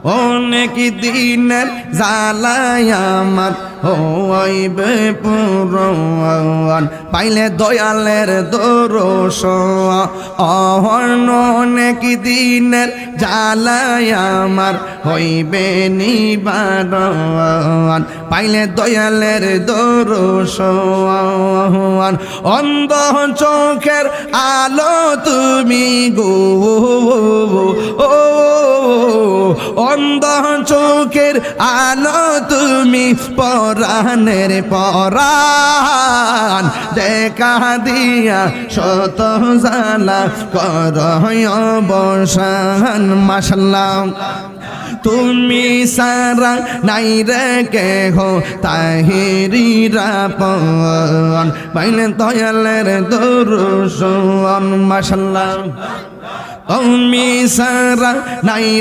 অনেক দিনের জ্বালায় আমার হইবে পূরণ পাইলে দয়ালের দরশন অনেক দিনের জ্বালায় আমার হইবে নিবারণ পাইলে দয়ালের দরশন অন্ধ চোখের আলো তুমি গো অন্ধ চোখের আলো তুমি পরাণের পরাণ দেখা দিয়া শত জ্বালা করয় অবসান মাশাআল্লাহ তুমি সারা নাই রে কেহ তাহিরিরা পন পাইলে দয়ালের দরশন মাশাআল্লাহ তুমি সারা নাই